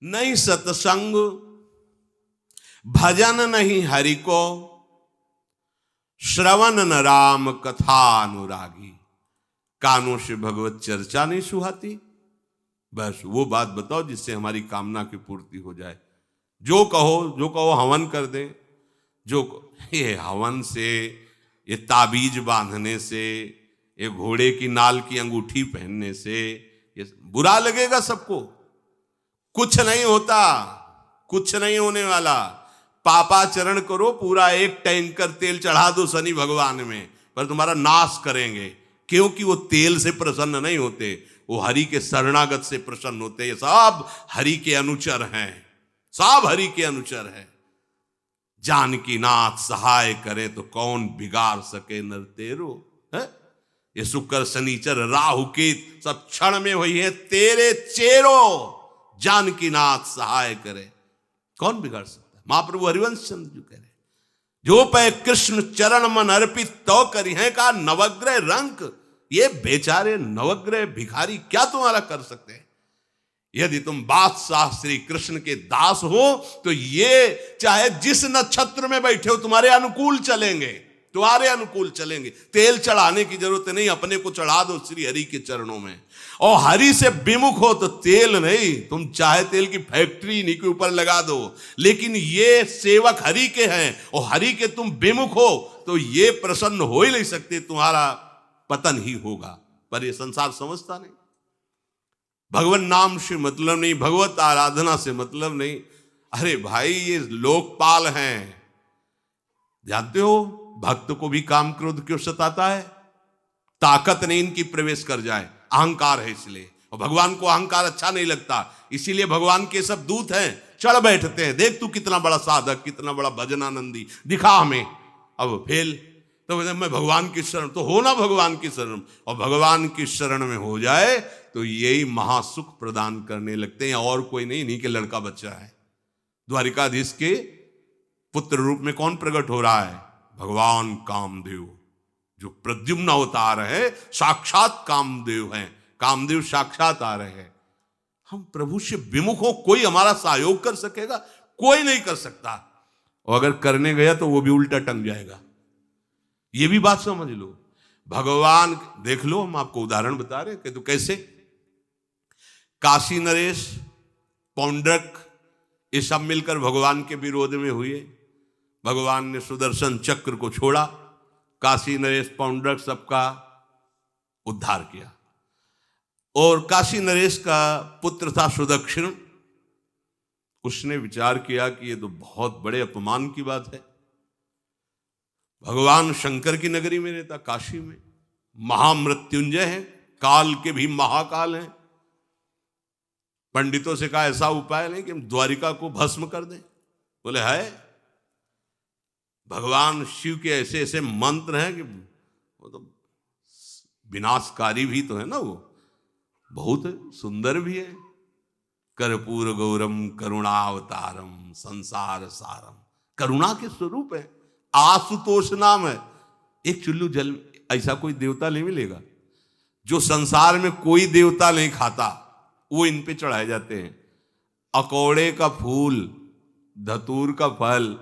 नहीं सत्संग, भजन नहीं हरि को, श्रवण न राम कथा अनुरागी, कानों से भगवत चर्चा नहीं सुहाती। बस वो बात बताओ जिससे हमारी कामना की पूर्ति हो जाए। जो कहो हवन कर दें। ये हवन से, ये ताबीज बांधने से, ये घोड़े की नाल की अंगूठी पहनने से ये बुरा लगेगा सबको। कुछ नहीं होता, कुछ नहीं होने वाला। पापाचरण करो, पूरा एक टैंकर तेल चढ़ा दो शनि भगवान में, पर तुम्हारा नाश करेंगे। क्योंकि वो तेल से प्रसन्न नहीं होते, वो हरि के शरणागत से प्रसन्न होते। ये सब हरि के अनुचर हैं, सब हरि के अनुचर हैं। जानकी नाथ सहाय करे तो कौन बिगाड़ सके नर तेरो। है ये शुक्र शनिचर राहु केत सब क्षण में वही है तेरे चेरो। जानकी नाथ सहाय करे, कौन बिगाड़ सकता है। महाप्रभु हरिवंश चंद्र जी कह रहे, जो पे कृष्ण चरण मन अर्पित तो करी है का नवग्रह रंक। ये बेचारे नवग्रह भिखारी क्या तुम्हारा कर सकते हैं। यदि तुम बादशाह श्री कृष्ण के दास हो तो ये चाहे जिस नक्षत्र में बैठे हो तुम्हारे अनुकूल चलेंगे, तुम्हारे अनुकूल चलेंगे। तेल चढ़ाने की जरूरत नहीं, अपने को चढ़ा दो श्री हरि के चरणों में। और हरि से विमुख हो तो तेल नहीं, तुम चाहे तेल की फैक्ट्री इन्हीं के ऊपर लगा दो, लेकिन ये सेवक हरि के हैं और हरि के तुम विमुख हो तो ये प्रसन्न हो ही नहीं सकते, तुम्हारा पतन ही होगा। पर ये संसार समझता नहीं। भगवान नाम से मतलब नहीं, भगवत आराधना से मतलब नहीं। अरे भाई ये लोकपाल हैं, जानते हो भक्त को भी काम क्रोध क्यों सताता है। ताकत नहीं इनकी प्रवेश कर जाए, अहंकार है इसलिए। और भगवान को अहंकार अच्छा नहीं लगता, इसीलिए भगवान के सब दूत हैं चढ़ बैठते हैं। देख तू कितना बड़ा साधक, कितना बड़ा भजनानंदी, दिखा हमें। अब फेल तो मैं भगवान की शरण, तो हो ना भगवान की शरण। और भगवान की शरण में हो जाए तो यही महासुख प्रदान करने लगते हैं, और कोई नहीं, इन्हीं के लड़का बच्चा है। द्वारिकाधीश के पुत्र रूप में कौन प्रकट हो रहा है, भगवान कामदेव। जो प्रद्युम्न अवतार है साक्षात कामदेव हैं, कामदेव साक्षात आ रहे हैं। हम प्रभु से विमुख हो, कोई हमारा सहयोग कर सकेगा, कोई नहीं कर सकता। और अगर करने गया तो वो भी उल्टा टंग जाएगा। ये भी बात समझ लो। भगवान देख लो, हम आपको उदाहरण बता रहे कि तो कैसे काशी नरेश, पौंड्रक, ये सब मिलकर भगवान के विरोध में हुए। भगवान ने सुदर्शन चक्र को छोड़ा, काशी नरेश पौंड्रक सबका उद्धार किया। और काशी नरेश का पुत्र था सुदक्षिण, उसने विचार किया कि ये तो बहुत बड़े अपमान की बात है। भगवान शंकर की नगरी में रहता, काशी में महामृत्युंजय है, काल के भी महाकाल हैं। पंडितों से कहा ऐसा उपाय नहीं कि हम द्वारिका को भस्म कर दें। बोले है, भगवान शिव के ऐसे ऐसे मंत्र हैं कि वो तो विनाशकारी भी तो है ना, वो बहुत सुंदर भी है। कर्पूर गौरम करुणावतारम संसार सारम, करुणा के स्वरूप है। आशुतोष नाम है। एक चुल्लू जल ऐसा कोई देवता नहीं मिलेगा जो संसार में कोई देवता नहीं खाता, वो इन पे चढ़ाए जाते हैं। अकौड़े का फूल, धतूर का फल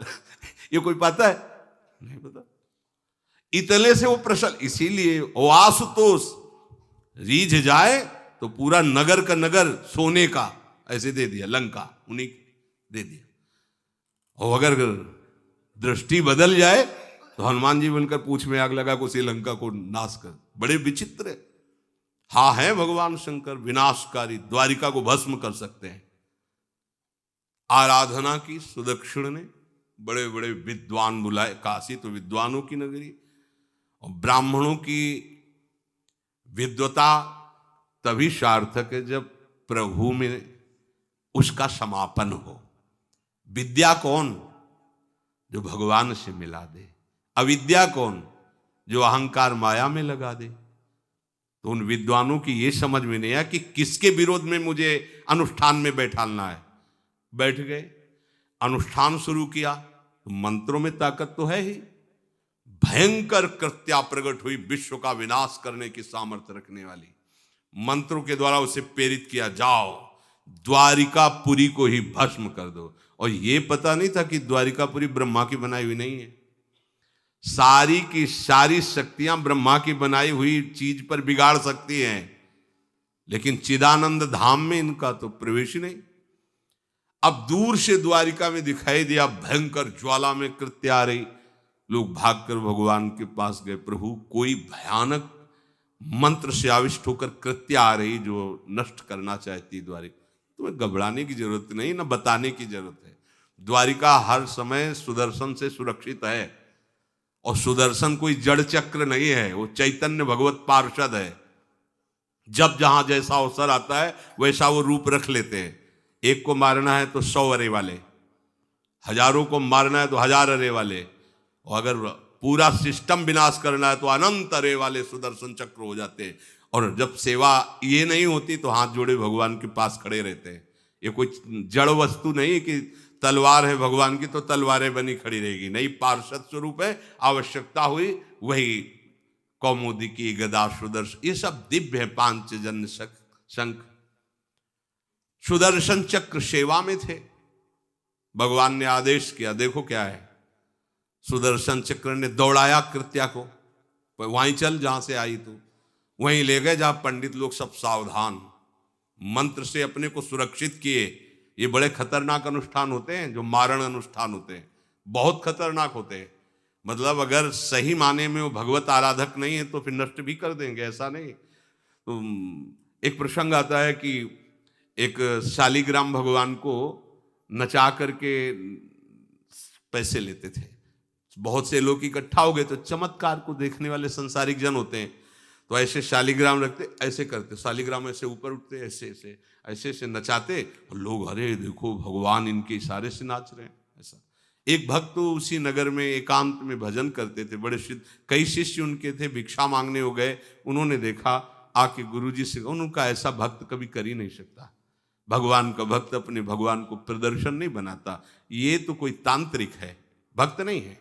ये कोई पता है? नहीं पता। इतने से वो प्रसन्न, इसीलिए वो आशुतोष रीझ जाए तो पूरा नगर का नगर सोने का ऐसे दे दिया, लंका उन्हीं दे दिया। और अगर दृष्टि बदल जाए तो हनुमान जी बनकर पूंछ में आग लगा को श्रीलंका को नाश कर। बड़े विचित्र है। हाँ है भगवान शंकर विनाशकारी, द्वारिका को भस्म कर सकते हैं। आराधना की सुदक्षिण ने, बड़े बड़े विद्वान बुलाए। काशी तो विद्वानों की नगरी, और ब्राह्मणों की विद्वता तभी सार्थक है जब प्रभु में उसका समापन हो। विद्या कौन? जो भगवान से मिला दे। अविद्या कौन? जो अहंकार माया में लगा दे। तो उन विद्वानों की ये समझ में नहीं आया कि किसके विरोध में मुझे अनुष्ठान में बैठालना है। बैठ गए, अनुष्ठान शुरू किया, तो मंत्रों में ताकत तो है ही। भयंकर कृत्या प्रकट हुई, विश्व का विनाश करने की सामर्थ्य रखने वाली। मंत्रों के द्वारा उसे प्रेरित किया, जाओ द्वारिकापुरी को ही भस्म कर दो। और ये पता नहीं था कि द्वारिकापुरी ब्रह्मा की बनाई हुई नहीं है। सारी की सारी शक्तियां ब्रह्मा की बनाई हुई चीज पर बिगाड़ सकती हैं, लेकिन चिदानंद धाम में इनका तो प्रवेश ही नहीं। अब दूर से द्वारिका में दिखाई दिया, भयंकर ज्वाला में कृत्य आ रही। लोग भागकर भगवान के पास गए, प्रभु कोई भयानक मंत्र से आविष्ट होकर कृत्य आ रही जो नष्ट करना चाहती द्वारिका। तुम्हें घबराने की जरूरत नहीं, न बताने की जरूरत है। द्वारिका हर समय सुदर्शन से सुरक्षित है, और सुदर्शन कोई जड़ चक्र नहीं है, वो चैतन्य भगवत पार्षद है। जब जहां जैसा अवसर आता है वैसा वो रूप रख लेते हैं। एक को मारना है तो 100 अरे वाले, हजारों को मारना है तो 1000 अरे वाले, और अगर पूरा सिस्टम विनाश करना है तो अनंत अरे वाले सुदर्शन चक्र हो जाते हैं। और जब सेवा ये नहीं होती तो हाथ जोड़े भगवान के पास खड़े रहते हैं। ये कोई जड़ वस्तु नहीं कि तलवार है भगवान की तो तलवारें बनी खड़ी रहेगी, नहीं, पार्षद स्वरूप है। आवश्यकता हुई वही कौमुदी की गदा सुदर्शन, ये सब दिव्य है। पांचजन्य शंख सुदर्शन चक्र सेवा में थे। भगवान ने आदेश किया, देखो क्या है, सुदर्शन चक्र ने दौड़ाया कृत्या को, वहीं चल जहां से आई तू, वहीं ले गए जहां पंडित लोग सब सावधान, मंत्र से अपने को सुरक्षित किए। ये बड़े खतरनाक अनुष्ठान होते हैं, जो मारण अनुष्ठान होते हैं, बहुत खतरनाक होते हैं। मतलब अगर सही माने में वो भगवत आराधक नहीं है तो फिर नष्ट भी कर देंगे, ऐसा नहीं। तो एक प्रसंग आता है कि एक शालिग्राम भगवान को नचा करके पैसे लेते थे। बहुत से लोग इकट्ठा हो गए, तो चमत्कार को देखने वाले संसारिक जन होते हैं, तो ऐसे शालिग्राम रखते, ऐसे करते, शालिग्राम ऐसे ऊपर उठते, ऐसे ऐसे ऐसे ऐसे नचाते, और लोग अरे देखो भगवान इनके इशारे से नाच रहे हैं। ऐसा एक भक्त तो उसी नगर में एकांत में भजन करते थे, बड़े कई शिष्य उनके थे, भिक्षा मांगने हो गए। उन्होंने देखा, आके गुरुजी से, उनका ऐसा भक्त कभी कर ही नहीं सकता। भगवान का भक्त अपने भगवान को प्रदर्शन नहीं बनाता, ये तो कोई तांत्रिक है, भक्त नहीं है।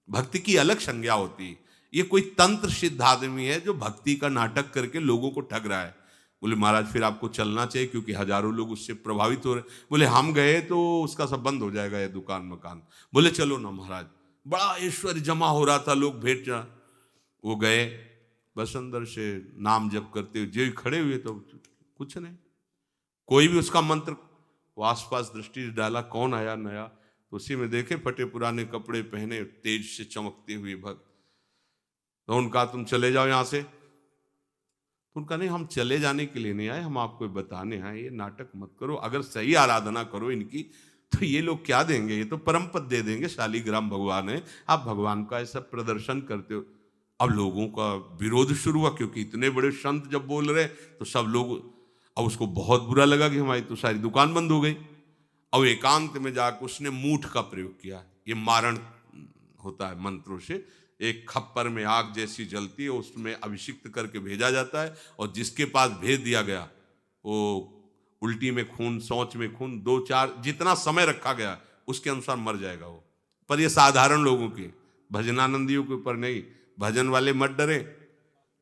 भक्ति की अलग संज्ञा होती है। ये कोई तंत्र सिद्ध आदमी है जो भक्ति का नाटक करके लोगों को ठग रहा है। बोले महाराज फिर आपको चलना चाहिए, क्योंकि हजारों लोग उससे प्रभावित हो रहे। बोले हम गए तो उसका सब बंद हो जाएगा, ये दुकान मकान। बोले चलो ना महाराज, बड़ा ऐश्वर्य जमा हो रहा था, लोग भेंट जा। वो गए, बस अंदर से नाम जप करते हुए जो खड़े हुए, तो कुछ नहीं, कोई भी उसका मंत्र। वो आसपास दृष्टि डाला, कौन आया नया, तो उसी में देखे फटे पुराने कपड़े पहने, तेज से चमकते हुए भक्त। तो उनका तुम चले जाओ यहां से। तो उनका नहीं, हम चले जाने के लिए नहीं आए, हम आपको बताने आए, ये नाटक मत करो। अगर सही आराधना करो इनकी तो ये लोग क्या देंगे, ये तो परम पद दे देंगे, शालिग्राम भगवान है, आप भगवान का ऐसा प्रदर्शन करते हो। अब लोगों का विरोध शुरू हुआ, क्योंकि इतने बड़े संत जब बोल रहे तो सब लोग, अब उसको बहुत बुरा लगा कि हमारी तो सारी दुकान बंद हो गई। अब एकांत में जाकर उसने मूठ का प्रयोग किया। ये मारण होता है मंत्रों से, एक खप्पर में आग जैसी जलती है, उसमें अभिषिक्त करके भेजा जाता है, और जिसके पास भेज दिया गया वो उल्टी में खून, शौच में खून, 2-4 जितना समय रखा गया उसके अनुसार मर जाएगा वो। पर ये साधारण लोगों के, भजनानंदियों के ऊपर नहीं। भजन वाले मत डरे,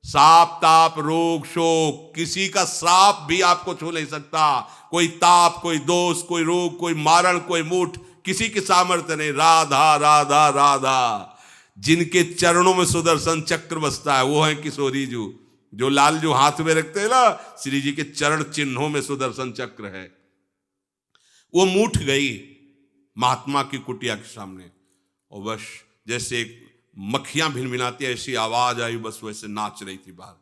साप ताप रोग शोक, किसी का श्राप भी आपको छू नहीं सकता। कोई ताप, कोई दोष, कोई रोग, कोई मारण, कोई मूठ, किसी की सामर्थ्य नहीं। राधा राधा राधा, जिनके चरणों में सुदर्शन चक्र बसता है वो है किशोरी जी, जो लाल जो हाथ में रखते हैं ना, श्री जी के चरण चिन्हों में सुदर्शन चक्र है। वो मूठ गई महात्मा की कुटिया के सामने, और बस जैसे मक्खियां भिनभिनाती ऐसी आवाज आई, बस वैसे नाच रही थी बाहर।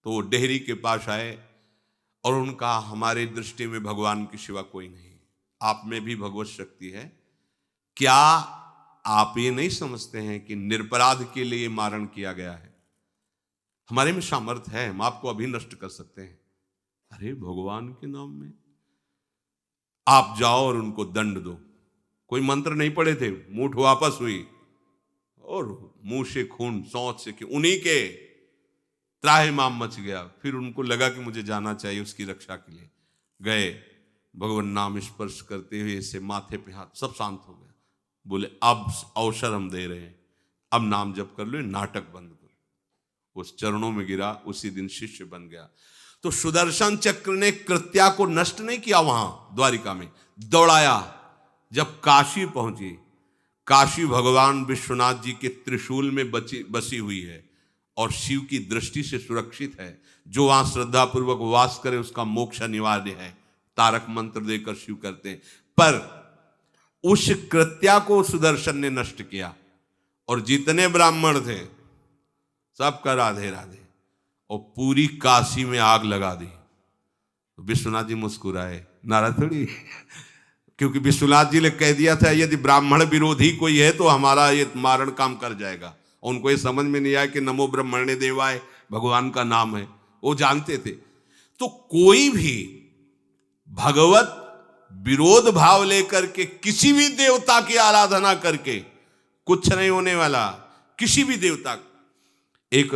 तो डेहरी के पास आए और उनका, हमारे दृष्टि में भगवान की सिवा कोई नहीं, आप में भी भगवत शक्ति है। क्या आप ये नहीं समझते हैं कि निरपराध के लिए मारण किया गया है? हमारे में सामर्थ्य है, हम आपको अभी नष्ट कर सकते हैं। अरे भगवान के नाम में आप जाओ और उनको दंड दो। कोई मंत्र नहीं पड़े थे, मूठ वापस हुई और मुंह से खून, सौंच से, उन्हीं के त्राहिमाम मच गया। फिर उनको लगा कि मुझे जाना चाहिए उसकी रक्षा के लिए, गए, भगवान नाम स्पर्श करते हुए ऐसे माथे पे हाथ, सब शांत हो गया। बोले अब अवसर हम दे रहे हैं, अब नाम जप कर लो, नाटक बंद करो। उस चरणों में गिरा, उसी दिन शिष्य बन गया। तो सुदर्शन चक्र ने कृत्या को नष्ट नहीं किया, वहां द्वारिका में दौड़ाया। जब काशी पहुंची, काशी भगवान विश्वनाथ जी के त्रिशूल में बसी हुई है और शिव की दृष्टि से सुरक्षित है। जो वहां श्रद्धा पूर्वक वास करे उसका मोक्ष अनिवार्य है, तारक मंत्र देकर शिव करते हैं। पर उस कृत्या को सुदर्शन ने नष्ट किया और जितने ब्राह्मण थे सबका राधे राधे, और पूरी काशी में आग लगा दी। तो विश्वनाथ जी मुस्कुराए, नाराज थोड़ी, क्योंकि विश्वनाथ जी ने कह दिया था यदि ब्राह्मण विरोधी कोई है तो हमारा ये मारण काम कर जाएगा। उनको ये समझ में नहीं आया कि नमो ब्रह्मणे देवाय भगवान का नाम है, वो जानते थे। तो कोई भी भगवत विरोध भाव लेकर के किसी भी देवता की आराधना करके कुछ नहीं होने वाला। किसी भी देवता, एक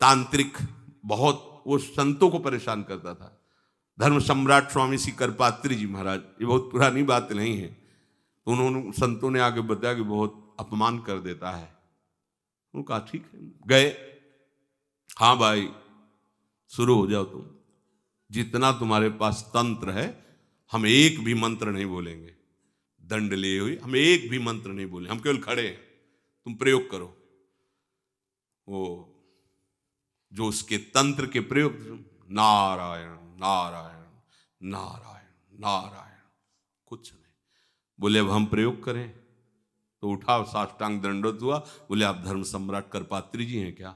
तांत्रिक बहुत वो संतों को परेशान करता था, धर्म सम्राट स्वामी श्री करपात्री जी महाराज, ये बहुत पुरानी बात नहीं है। उन्होंने संतों ने आगे बताया कि बहुत अपमान कर देता है। उन्होंने कहा ठीक है, गए, हाँ भाई शुरू हो जाओ तुम, जितना तुम्हारे पास तंत्र है हम एक भी मंत्र नहीं बोलेंगे, दंड लिए हुए हम एक भी मंत्र नहीं बोले, हम केवल खड़े हैं, तुम प्रयोग करो। वो जो उसके तंत्र के प्रयोग, नारायण नारायण नारायण नारायण, कुछ नहीं बोले। अब हम प्रयोग करें तो उठा, साष्टांग दंडोत हुआ, बोले आप धर्म सम्राट करपात्री जी हैं क्या?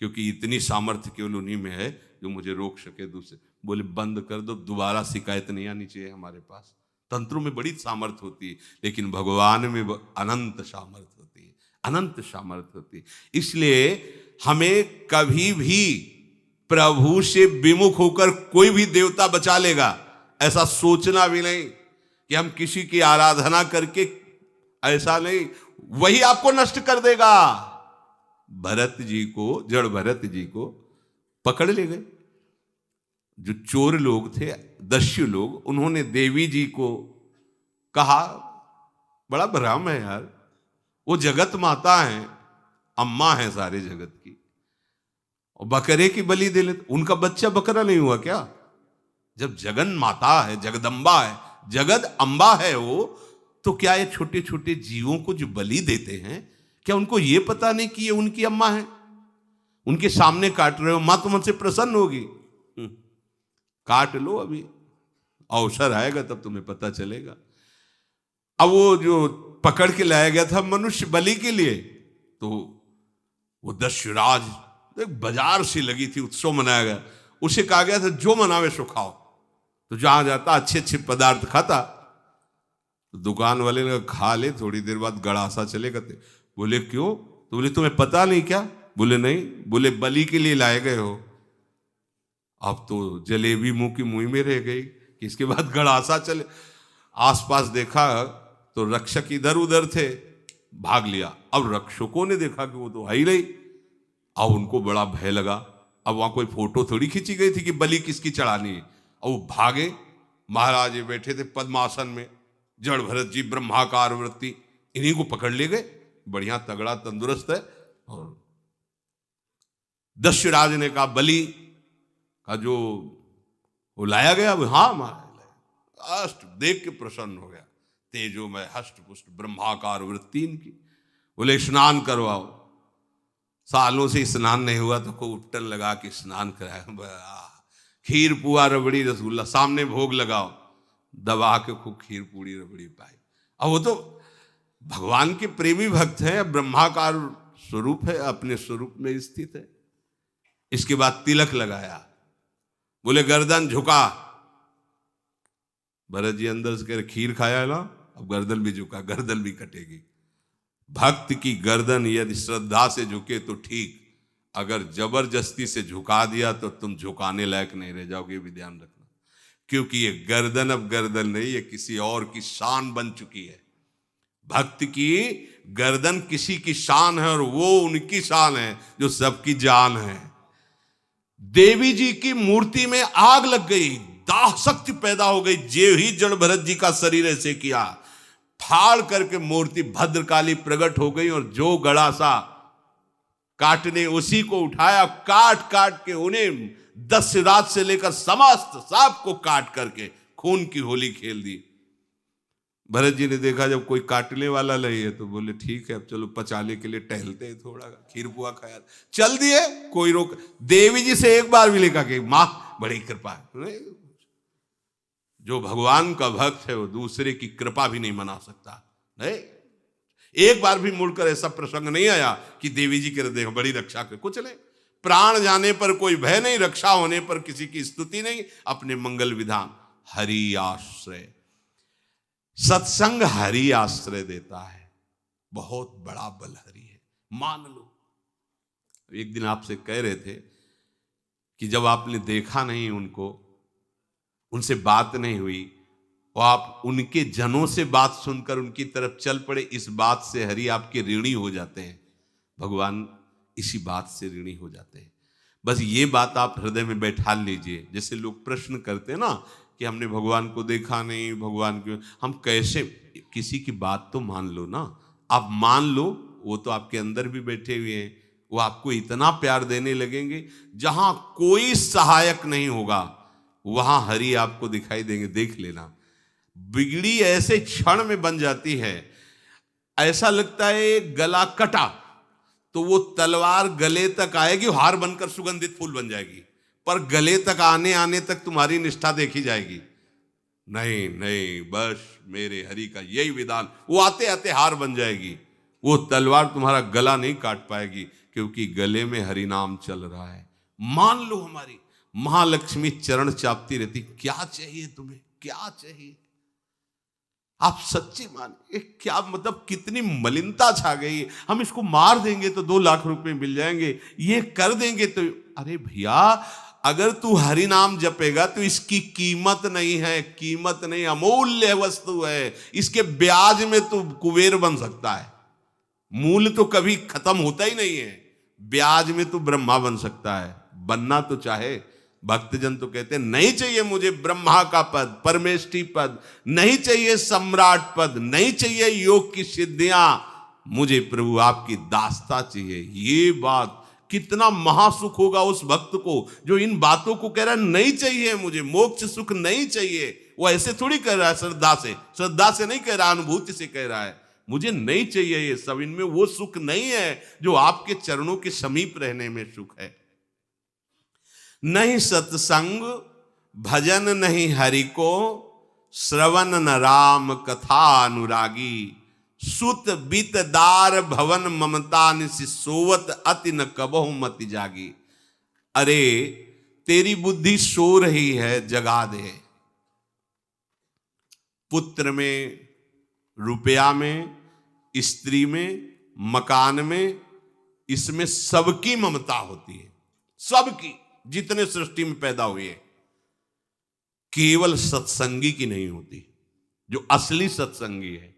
क्योंकि इतनी सामर्थ्य केवल उन्हीं में है जो मुझे रोक सके दूसरे। बोले बंद कर दो, दोबारा शिकायत नहीं आनी चाहिए हमारे पास। तंत्रों में बड़ी सामर्थ्य होती है, लेकिन भगवान में अनंत सामर्थ्य होती है, अनंत सामर्थ्य होती है। इसलिए हमें कभी भी प्रभु से विमुख होकर कोई भी देवता बचा लेगा ऐसा सोचना भी नहीं कि हम किसी की आराधना करके, ऐसा नहीं, वही आपको नष्ट कर देगा। भरत जी को, जड़ भरत जी को पकड़ ले गए जो चोर लोग थे, दस्यु लोग। उन्होंने देवी जी को कहा, बड़ा भ्रम है यार, वो जगत माता है, अम्मा है सारे जगत की, और बकरे की बलि दे लेते, उनका बच्चा बकरा नहीं हुआ क्या? जब जगन माता है, जगदम्बा है, जगद अम्बा है वो, तो क्या ये छोटे छोटे जीवों को जो बलि देते हैं, क्या उनको ये पता नहीं कि ये उनकी अम्मा है? उनके सामने काट रहे हो, मां तो मुझसे प्रसन्न होगी, काट लो, अभी अवसर आएगा तब तुम्हें पता चलेगा। अब वो जो पकड़ के लाया गया था मनुष्य बलि के लिए, तो वो दस्युराज, एक बाजार सी लगी थी, उत्सव मनाया गया, उसे कहा गया था जो मनावे सो खाओ। तो जहां जाता अच्छे अच्छे पदार्थ खाता, तो दुकान वाले ने खा ले, थोड़ी देर बाद गड़ासा चले गए। बोले क्यों? तो बोले तुम्हें पता नहीं क्या? बोले नहीं। बोले बलि के लिए लाए गए हो। अब तो जलेबी मुंह की मुंह में रह गई कि इसके बाद गड़ासा चले। आसपास देखा तो रक्षक इधर उधर थे, भाग लिया। अब रक्षकों ने देखा कि वो तो है ही नहीं, अब उनको बड़ा भय लगा। अब वहां कोई फोटो थोड़ी खींची गई थी कि बलि किसकी चढ़ानी है। अब वो भागे, महाराज ये बैठे थे पद्मासन में, जड़ भरत जी ब्रह्माकार वृत्ति, इन्हीं को पकड़ ले गए, बढ़िया तगड़ा तंदुरुस्त है। और दस्युराज ने कहा बलि का जो वो लाया गया, हाँ महाराज, अष्ट देख के प्रसन्न हो गया, तेजो में हष्ट पुष्ट ब्रह्माकार वृत्ति इनकी। बोले स्नान करवाओ। सालों से स्नान नहीं हुआ तो को उपटन लगा के स्नान कराया। खीर पुआ रबड़ी रसगुल्ला सामने भोग लगाओ, दबा के खूब खीर पूड़ी रबड़ी पाई। अब वो तो भगवान के प्रेमी भक्त हैं, ब्रह्माकार स्वरूप है, अपने स्वरूप में स्थित है। इसके बाद तिलक लगाया, बोले गर्दन झुका। भरत जी अंदर से खीर खाया ना, अब गर्दन भी झुका, गर्दन भी कटेगी। भक्त की गर्दन यदि श्रद्धा से झुके तो ठीक, अगर जबरदस्ती से झुका दिया तो तुम झुकाने लायक नहीं रह जाओगे, ये भी ध्यान रखना। क्योंकि ये गर्दन अब गर्दन नहीं, ये किसी और की शान बन चुकी है। भक्त की गर्दन किसी की शान है और वो उनकी शान है जो सबकी जान है। देवी जी की मूर्ति में आग लग गई, दाह शक्ति पैदा हो गई। जे ही जड़ भरत जी का शरीर ऐसे किया, फाड़ करके मूर्ति भद्रकाली प्रकट हो गई, और जो गड़ासा काटने उसी को उठाया, काट काट के उन्हें दस्युराज से लेकर समस्त सांप को काट करके खून की होली खेल दी। भरत जी ने देखा जब कोई काटने वाला नहीं है तो बोले ठीक है अब चलो पचाने के लिए टहलते हैं, थोड़ा खीर पुआ खाया, चल दिए, कोई रोक। देवी जी से एक बार भी लिखा कि मां बड़ी कृपा है। जो भगवान का भक्त है वो दूसरे की कृपा भी नहीं मना सकता। नहीं, एक बार भी मुड़कर ऐसा प्रसंग नहीं आया कि देवी जी के देखो बड़ी रक्षा कर, कुछ नहीं। प्राण जाने पर कोई भय नहीं, रक्षा होने पर किसी की स्तुति नहीं, अपने मंगल विधान। हरि आश्रय, सत्संग हरि आश्रय देता है, बहुत बड़ा बल हरि है, मान लो। एक दिन आपसे कह रहे थे कि जब आपने देखा नहीं उनको, उनसे बात नहीं हुई और आप उनके जनों से बात सुनकर उनकी तरफ चल पड़े, इस बात से हरि आपके ऋणी हो जाते हैं। भगवान इसी बात से ऋणी हो जाते हैं। बस ये बात आप हृदय में बैठा लीजिए। जैसे लोग प्रश्न करते हैं ना कि हमने भगवान को देखा नहीं, भगवान क्यों, हम कैसे, किसी की बात तो मान लो ना। आप मान लो, वो तो आपके अंदर भी बैठे हुए हैं, वो आपको इतना प्यार देने लगेंगे। जहां कोई सहायक नहीं होगा वहां हरि आपको दिखाई देंगे, देख लेना। बिगड़ी ऐसे क्षण में बन जाती है, ऐसा लगता है गला कटा तो वो तलवार गले तक आएगी, हार बनकर सुगंधित फूल बन जाएगी, पर गले तक आने आने तक तुम्हारी निष्ठा देखी जाएगी। नहीं नहीं, बस मेरे हरि का यही विधान, वो आते आते हार बन जाएगी, वो तलवार तुम्हारा गला नहीं काट पाएगी, क्योंकि गले में हरि नाम चल रहा है। मान लो हमारी महालक्ष्मी चरण चापती रहती, क्या चाहिए तुम्हें, क्या चाहिए। आप सच्ची मानिए, क्या मतलब कितनी मलिनता छा गई है। हम इसको मार देंगे तो 2 लाख रुपए मिल जाएंगे, ये कर देंगे तो, अरे भैया अगर तू हरि नाम जपेगा तो इसकी कीमत नहीं है, कीमत नहीं, अमूल्य वस्तु है। इसके ब्याज में तू कुबेर बन सकता है, मूल्य तो कभी खत्म होता ही नहीं है। ब्याज में तू ब्रह्मा बन सकता है, बनना तो चाहे। भक्तजन तो कहते हैं नहीं चाहिए मुझे ब्रह्मा का पद, परमेष्ठी पद, नहीं चाहिए सम्राट पद, नहीं चाहिए योग की सिद्धियां, मुझे प्रभु आपकी दास्ता चाहिए। ये बात कितना महासुख होगा उस भक्त को जो इन बातों को कह रहा है, नहीं चाहिए मुझे मोक्ष सुख नहीं चाहिए। वो ऐसे थोड़ी कह रहा है, श्रद्धा से नहीं कह रहा, अनुभूति से कह रहा है, मुझे नहीं चाहिए ये सब, इनमें वो सुख नहीं है जो आपके चरणों के समीप रहने में सुख है। नहीं सत्संग भजन नहीं हरि को, श्रवण न राम कथा अनुरागी, सुत बित दार भवन ममता निसि सोवत अति न कबहु मति जागी। अरे तेरी बुद्धि सो रही है, जगा दे। पुत्र में, रुपया में, स्त्री में, मकान में, इसमें सबकी ममता होती है, सबकी, जितने सृष्टि में पैदा हुए। केवल सत्संगी की नहीं होती। जो असली सत्संगी है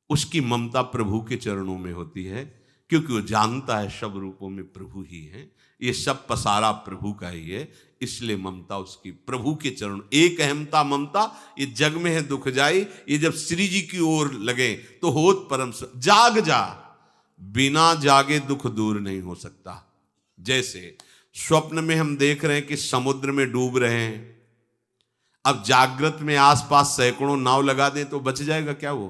उसकी ममता प्रभु के चरणों में होती है, क्योंकि वो जानता है सब रूपों में प्रभु ही है, ये सब पसारा प्रभु का ही है, इसलिए ममता उसकी प्रभु के चरण। एक अहमता ममता ये जग में है दुख जाई, ये जब श्री जी की ओर लगे तो होत परम। जाग जा, बिना जागे दुख दूर नहीं हो सकता। जैसे स्वप्न में हम देख रहे हैं कि समुद्र में डूब रहे हैं, अब जागृत में आसपास सैकड़ों नाव लगा दें तो बच जाएगा क्या वो,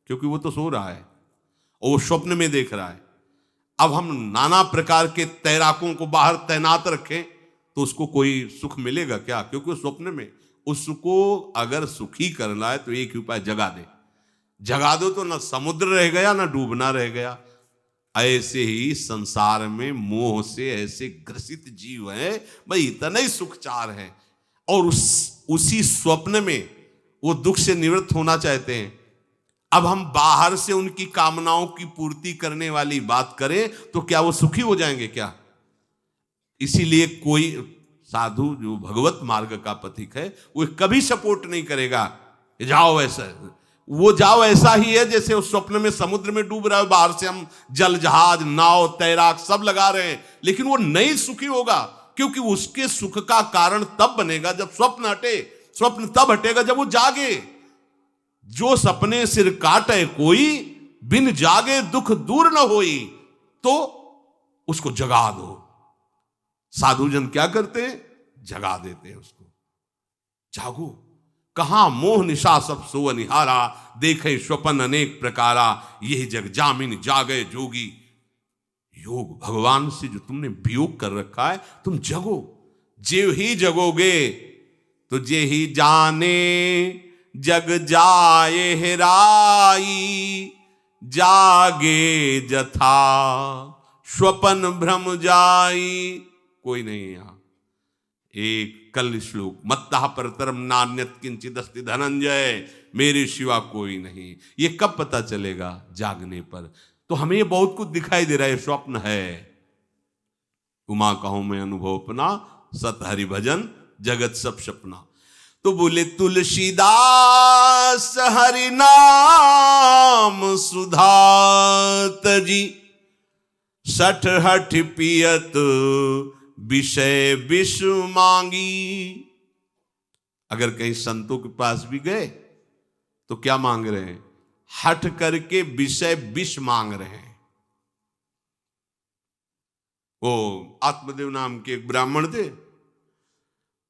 क्योंकि वो तो सो रहा है और वो स्वप्न में देख रहा है। अब हम नाना प्रकार के तैराकों को बाहर तैनात रखें तो उसको कोई सुख मिलेगा क्या, क्योंकि वो स्वप्न में। उसको अगर सुखी करना है तो एक ही उपाय, जगा दे। जगा दो तो ना समुद्र रह गया ना डूबना रह गया। ऐसे ही संसार में मोह से ऐसे ग्रसित जीव हैं, भाई इतना ही सुखचार है, और उसी स्वप्न में वो दुख से निवृत्त होना चाहते हैं। अब हम बाहर से उनकी कामनाओं की पूर्ति करने वाली बात करें तो क्या वो सुखी हो जाएंगे क्या? इसीलिए कोई साधु जो भगवत मार्ग का पथिक है वो कभी सपोर्ट नहीं करेगा जाओ ऐसा, वो जाओ ऐसा ही है जैसे उस स्वप्न में समुद्र में डूब रहा है, बाहर से हम जल जहाज नाव तैराक सब लगा रहे हैं, लेकिन वो नहीं सुखी होगा, क्योंकि उसके सुख का कारण तब बनेगा जब स्वप्न हटे। स्वप्न तब हटेगा जब वो जागे। जो सपने सिर काटे कोई, बिन जागे दुख दूर न होई, तो उसको जगा दो। साधुजन क्या करते हैं? जगा देते हैं उसको। जागो, कहां मोह निशा सब सो अनिहारा, देखे स्वपन अनेक प्रकारा, यही जग जामिन जागे जोगी। योग भगवान से जो तुमने वियोग कर रखा है, तुम जगो। जे ही जगोगे तो जे ही जाने जग जाए हेराई, जागे जथा स्वपन भ्रम जाई। कोई नहीं यहां। एक कल श्लोक, मत्तः परतरम नान्यत किंचित अस्ति धनंजय, मेरे सिवा कोई नहीं। ये कब पता चलेगा? जागने पर। तो हमें ये बहुत कुछ दिखाई दे रहा है, स्वप्न है। उमा कहूं मैं अनुभव अपना, सत हरि भजन जगत सब सपना। तो बोले तुलसीदास हरि नाम सुधा तजी, सठ हठ पियत विषय विष मांगी। अगर कहीं संतों के पास भी गए तो क्या मांग रहे हैं? हठ करके विषय विष मांग रहे हैं। वो आत्मदेव नाम के एक ब्राह्मण थे,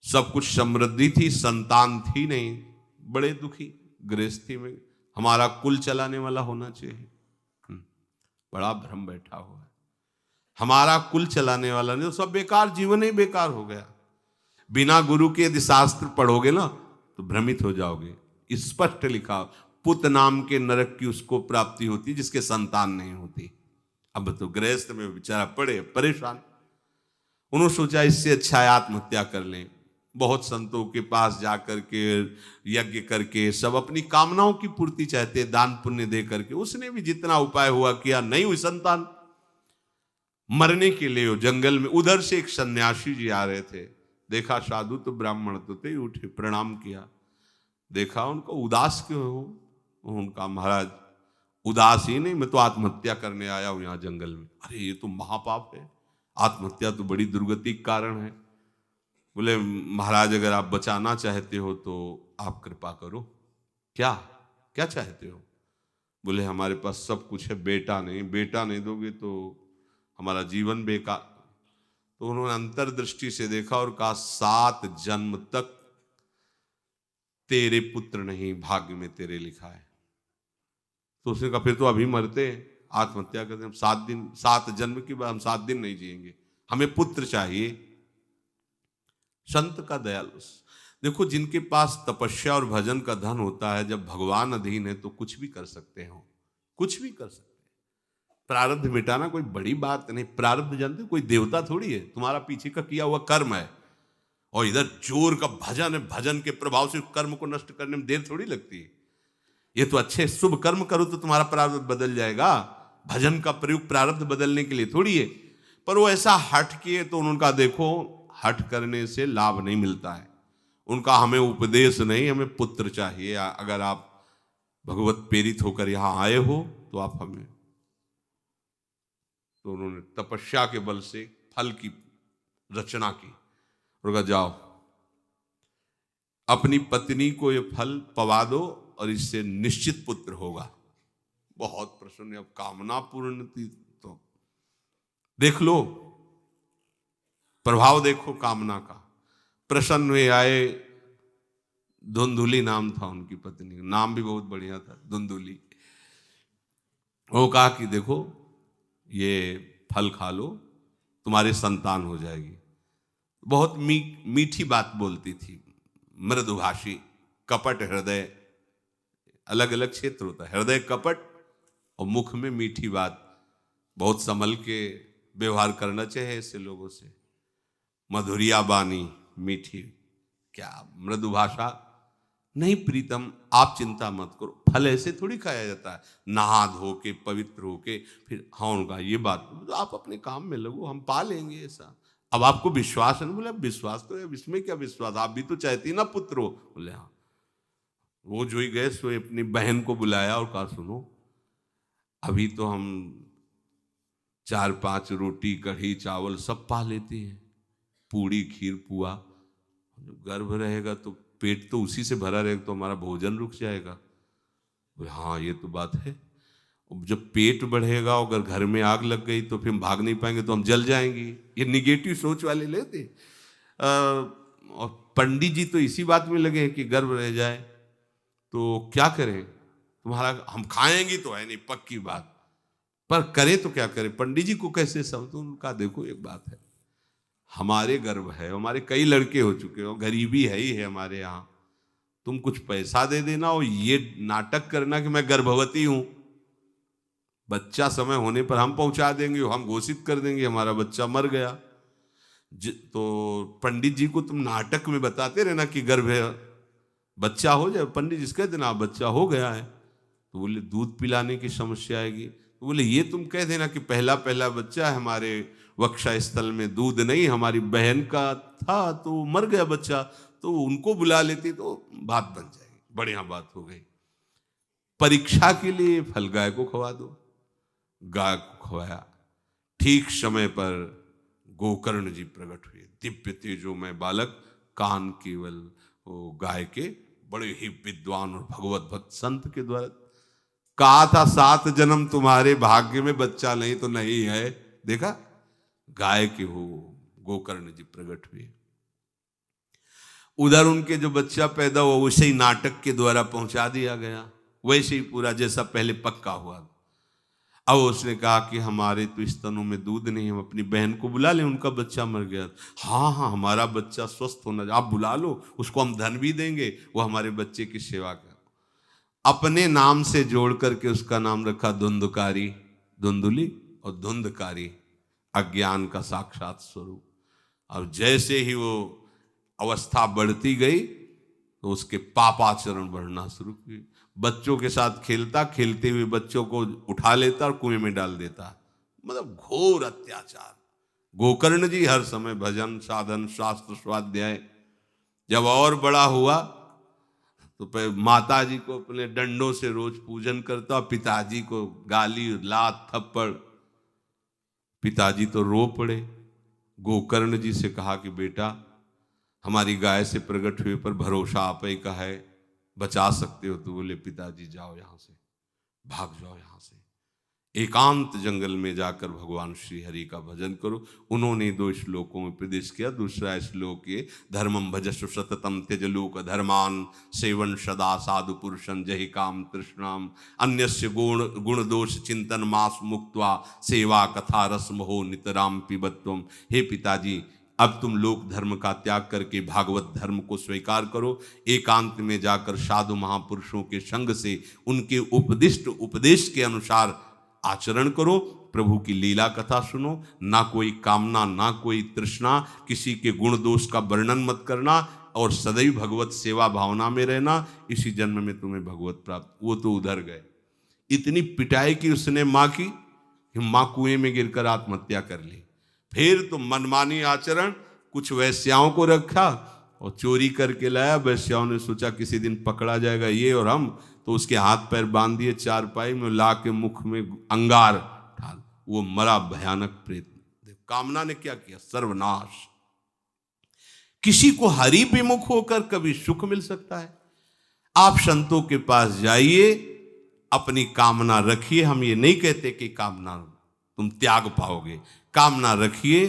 सब कुछ समृद्धि थी, संतान थी नहीं, बड़े दुखी गृहस्थी में। हमारा कुल चलाने वाला होना चाहिए। बड़ा भ्रम बैठा हुआ है, हमारा कुल चलाने वाला नहीं, तो सब बेकार, जीवन ही बेकार हो गया। बिना गुरु के यदि शास्त्र पढ़ोगे ना तो भ्रमित हो जाओगे। स्पष्ट लिखा, पुत नाम के नरक की उसको प्राप्ति होती जिसके संतान नहीं होती। अब तो गृहस्थ में बेचारा पड़े परेशान। उन्होंने सोचा इससे अच्छा है आत्महत्या कर लें। बहुत संतों के पास जाकर के यज्ञ करके सब अपनी कामनाओं की पूर्ति चाहते, दान पुण्य दे करके। उसने भी जितना उपाय हुआ किया, नहीं हुई संतान। मरने के लिए वो जंगल में, उधर से एक सन्यासी जी आ रहे थे। देखा साधु तो ब्राह्मण तो थे, उठे प्रणाम किया। देखा उनको, उदास क्यों हो? उनका महाराज उदास ही नहीं, मैं तो आत्महत्या करने आया हूं यहाँ जंगल में। अरे ये तो महापाप है, आत्महत्या तो बड़ी दुर्गति का कारण है। बोले महाराज अगर आप बचाना चाहते हो तो आप कृपा करो। क्या क्या चाहते हो? बोले हमारे पास सब कुछ है, बेटा नहीं, बेटा नहीं दोगे तो हमारा जीवन बेकार। तो उन्होंने अंतर्दृष्टि से देखा और कहा 7 जन्म तक तेरे पुत्र नहीं भाग्य में तेरे लिखा है। तो उसने कहा फिर तो अभी मरते, आत्महत्या करते, हम 7 जन्म की बात, हम 7 दिन नहीं जिएंगे, हमें पुत्र चाहिए। संत का दयालु। देखो जिनके पास तपस्या और भजन का धन होता है, जब भगवान अधीन है तो कुछ भी कर सकते हो, कुछ भी कर सकते हैं। प्रारब्ध मिटाना कोई बड़ी बात नहीं। प्रारब्ध जानते, कोई देवता थोड़ी है, तुम्हारा पीछे का किया हुआ कर्म है। और इधर जोर का भजन है, भजन के प्रभाव से कर्म को नष्ट करने में देर थोड़ी लगती है। ये तो अच्छे शुभ कर्म करो तो तुम्हारा प्रारब्ध बदल जाएगा। भजन का प्रयोग प्रारब्ध बदलने के लिए थोड़ी है। पर वो ऐसा हट किए तो उनका देखो, हट करने से लाभ नहीं मिलता है। उनका हमें उपदेश नहीं, हमें पुत्र चाहिए। अगर आप भगवत प्रेरित होकर यहां आए हो तो आप हमें। तो उन्होंने तपस्या के बल से फल की रचना की और कहा जाओ अपनी पत्नी को ये फल पवा दो और इससे निश्चित पुत्र होगा। बहुत प्रसन्न, अब कामना पूर्ण थी। तो देख लो प्रभाव, देखो कामना का। प्रसन्न हुए आए। धुंधुली नाम था उनकी पत्नी, नाम भी बहुत बढ़िया था, धुंधुली। वो कहा कि देखो ये फल खा लो, तुम्हारी संतान हो जाएगी। बहुत मीठी बात बोलती थी, मृदुभाषी, कपट हृदय। अलग अलग क्षेत्र होता है, हृदय कपट और मुख में मीठी बात। बहुत संभल के व्यवहार करना चाहिए ऐसे लोगों से। मधुरिया बानी, मीठी, क्या मृदुभाषा। नहीं प्रीतम, आप चिंता मत करो, फल ऐसे थोड़ी खाया जाता है, नहा धो के पवित्र होके फिर। हाँ उनका ये बात, तो आप अपने काम में लगो, हम पा लेंगे ऐसा। अब आपको विश्वास है ना? बोले विश्वास तो है, इसमें क्या विश्वास, आप भी तो चाहती ना पुत्र हो। बोले हाँ। वो जो ही गए सो अपनी बहन को बुलाया और कहा सुनो, अभी तो हम 4-5 रोटी कढ़ी चावल सब पा लेते हैं, पूड़ी खीर पुआ। गर्भ रहेगा तो पेट तो उसी से भरा रहेगा, तो हमारा भोजन रुक जाएगा। बोले हाँ ये तो बात है। जब पेट बढ़ेगा, अगर घर में आग लग गई तो फिर हम भाग नहीं पाएंगे, तो हम जल जाएंगे। ये निगेटिव सोच वाले लेते। और पंडित जी तो इसी बात में लगे हैं कि गर्भ रह जाए तो क्या करें, तुम्हारा हम खाएंगे तो है नहीं पक्की बात, पर करें तो क्या करें, पंडित जी को कैसे समझो। उनका देखो एक बात है, हमारे गर्भ है, हमारे कई लड़के हो चुके हो, गरीबी है ही है हमारे यहाँ, तुम कुछ पैसा दे देना और ये नाटक करना कि मैं गर्भवती हूं, बच्चा समय होने पर हम पहुंचा देंगे, हम घोषित कर देंगे हमारा बच्चा मर गया। तो पंडित जी को तुम नाटक में बताते रहना कि गर्भ है, बच्चा हो जाए, पंडित जी कह देना बच्चा हो गया है, तो बोले दूध पिलाने की समस्या आएगी, तो बोले ये तुम कह देना कि पहला पहला बच्चा है, हमारे वक्षा स्थल में दूध नहीं, हमारी बहन का था तो मर गया बच्चा, तो उनको बुला लेती तो बात बन जाएगी, बढ़िया बात हो गई। परीक्षा के लिए फल गाय को खवा दो, गाय को खवाया, ठीक समय पर गोकर्ण जी प्रकट हुए, दिव्य तेजोमय बालक, कान केवल वो गाय के, बड़े ही विद्वान और भगवत भक्त संत के द्वारा। कहा था 7 जन्म तुम्हारे भाग्य में, बच्चा नहीं तो नहीं है, देखा गाय के हो गोकर्ण जी प्रकट हुए। उधर उनके जो बच्चा पैदा हुआ वैसे ही नाटक के द्वारा पहुंचा दिया गया, वैसे ही पूरा जैसा पहले पक्का हुआ। अब उसने कहा कि हमारे तो स्तनों में दूध नहीं, हम अपनी बहन को बुला लें, उनका बच्चा मर गया। हाँ हाँ हमारा बच्चा स्वस्थ होना, आप बुला लो, उसको हम धन भी देंगे, वो हमारे बच्चे की सेवा कर। अपने नाम से जोड़ करके उसका नाम रखा धुंधकारी, धुंधुली और धुंधकारी, अज्ञान का साक्षात स्वरूप। और जैसे ही वो अवस्था बढ़ती गई तो उसके पापाचरण बढ़ना शुरू हुए, बच्चों के साथ खेलता, खेलते हुए बच्चों को उठा लेता और कुएं में डाल देता, मतलब घोर अत्याचार। गोकर्ण जी हर समय भजन साधन शास्त्र स्वाध्याय। जब और बड़ा हुआ तो माता जी को अपने डंडों से रोज पूजन करता, पिताजी को गाली लात थप्पड़। पिताजी तो रो पड़े, गोकर्ण जी से कहा कि बेटा हमारी गाय से प्रकट हुए पर भरोसा आप ही का है, बचा सकते हो। तो बोले पिताजी जाओ यहाँ से, भाग जाओ यहाँ से, एकांत जंगल में जाकर भगवान श्री हरि का भजन करो। उन्होंने 2 श्लोकों में उपदेश किया। दूसरा श्लोक ये, धर्मम भजस्व सततम त्यज लोक धर्मान, सेवन सदा साधु पुरुषं जहि काम तृष्णाम, अन्यस्य गुण दोष चिंतन मास मुक्त्वा, सेवा कथा रस मोहो नितराम पिबत्वम। हे पिताजी, अब तुम लोक धर्म का त्याग करके भागवत धर्म को स्वीकार करो, एकांत में जाकर साधु महापुरुषों के संग से उनके उपदिष्ट उपदेश के अनुसार आचरण करो, प्रभु की लीला कथा सुनो, ना कोई कामना ना कोई तृष्णा, किसी के गुण दोष का वर्णन मत करना, और सदैव भगवत सेवा भावना में रहना, इसी जन्म में तुम्हें भगवत प्राप्त। वो तो उधर गए, इतनी पिटाई की उसने माँ की, माँ कुएं में गिरकर आत्महत्या कर ली। फिर तो मनमानी आचरण, कुछ वैश्याओं को रखा और चोरी करके लाया। वैश्याओं ने सोचा किसी दिन पकड़ा जाएगा ये और हम, तो उसके हाथ पैर बांध दिए, चारपाई में ला के मुख में अंगार डाल, वो मरा भयानक प्रेत। कामना ने क्या किया, सर्वनाश। किसी को हरि विमुख होकर कभी सुख मिल सकता है? आप संतों के पास जाइए, अपनी कामना रखिए। हम ये नहीं कहते कि कामना तुम त्याग पाओगे, कामना रखिए,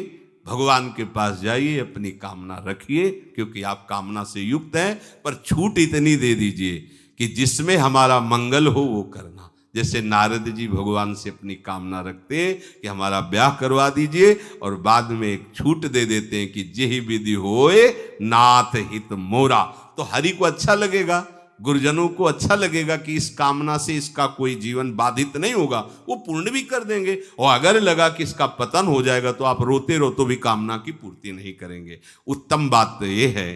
भगवान के पास जाइए, अपनी कामना रखिए, क्योंकि आप कामना से युक्त हैं। पर छूट इतनी दे दीजिए कि जिसमें हमारा मंगल हो वो करना। जैसे नारद जी भगवान से अपनी कामना रखते हैं कि हमारा ब्याह करवा दीजिए, और बाद में एक छूट दे देते हैं कि जेहि विधि होए नाथ हित मोरा। तो हरि को अच्छा लगेगा, गुरुजनों को अच्छा लगेगा कि इस कामना से इसका कोई जीवन बाधित नहीं होगा, वो पूर्ण भी कर देंगे। और अगर लगा कि इसका पतन हो जाएगा तो आप रोते रहो तो भी कामना की पूर्ति नहीं करेंगे। उत्तम बात तो ये है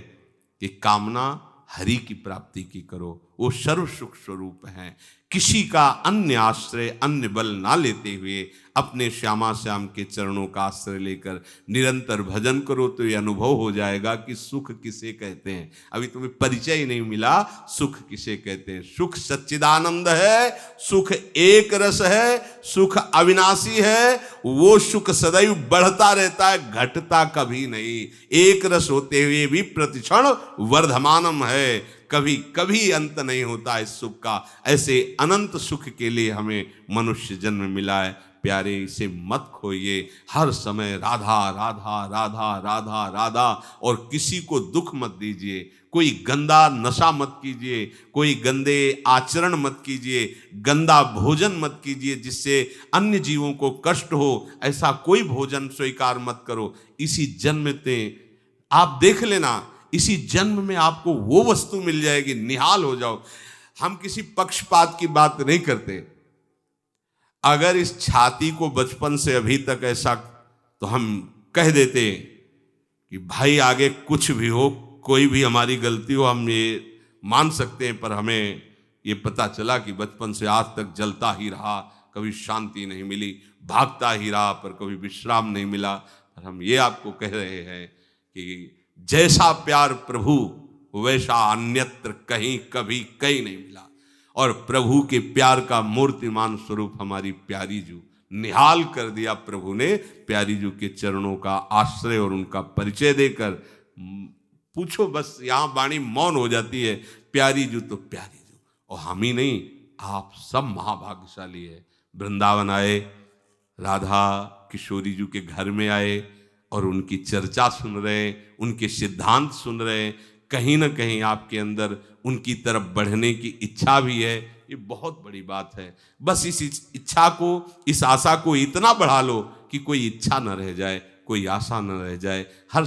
कि कामना हरि की प्राप्ति की करो, वो सर्व सुख स्वरूप हैं। किसी का अन्य आश्रय अन्य बल ना लेते हुए अपने श्यामा श्याम के चरणों का आश्रय लेकर निरंतर भजन करो, तो ये अनुभव हो जाएगा कि सुख किसे कहते हैं। अभी तुम्हें परिचय ही नहीं मिला, सुख किसे कहते हैं। सुख सच्चिदानंद है, सुख एक रस है, सुख अविनाशी है। वो सुख सदैव बढ़ता रहता है, घटता कभी नहीं। एक रस होते हुए भी प्रतिक्षण वर्धमानम है, कभी कभी अंत नहीं होता इस सुख का। ऐसे अनंत सुख के लिए हमें मनुष्य जन्म मिला है। प्यारे इसे मत खोइए। हर समय राधा राधा राधा राधा राधा, और किसी को दुख मत दीजिए। कोई गंदा नशा मत कीजिए, कोई गंदे आचरण मत कीजिए, गंदा भोजन मत कीजिए जिससे अन्य जीवों को कष्ट हो। ऐसा कोई भोजन स्वीकार मत करो। इसी जन्म में आप देख लेना, इसी जन्म में आपको वो वस्तु मिल जाएगी, निहाल हो जाओ। हम किसी पक्षपात की बात नहीं करते। अगर इस छाती को बचपन से अभी तक ऐसा, तो हम कह देते कि भाई आगे कुछ भी हो, कोई भी हमारी गलती हो, हम ये मान सकते हैं, पर हमें ये पता चला कि बचपन से आज तक जलता ही रहा, कभी शांति नहीं मिली, भागता ही रहा पर कभी विश्राम नहीं मिला। पर हम ये आपको कह रहे हैं कि जैसा प्यार प्रभु वैसा अन्यत्र कहीं कभी कहीं नहीं मिला। और प्रभु के प्यार का मूर्तिमान स्वरूप हमारी प्यारी जू, निहाल कर दिया प्रभु ने प्यारी जू के चरणों का आश्रय और उनका परिचय देकर। पूछो बस, यहाँ वाणी मौन हो जाती है। प्यारी जू तो प्यारी जू, और हम ही नहीं, आप सब महाभाग्यशाली है। वृंदावन आए, राधा किशोरी जू के घर में आए और उनकी चर्चा सुन रहे हैं, उनके सिद्धांत सुन रहे हैं। कहीं ना कहीं आपके अंदर उनकी तरफ बढ़ने की इच्छा भी है। ये बहुत बड़ी बात है। बस इस इच्छा को, इस आशा को इतना बढ़ा लो कि कोई इच्छा न रह जाए, कोई आशा न रह जाए। हर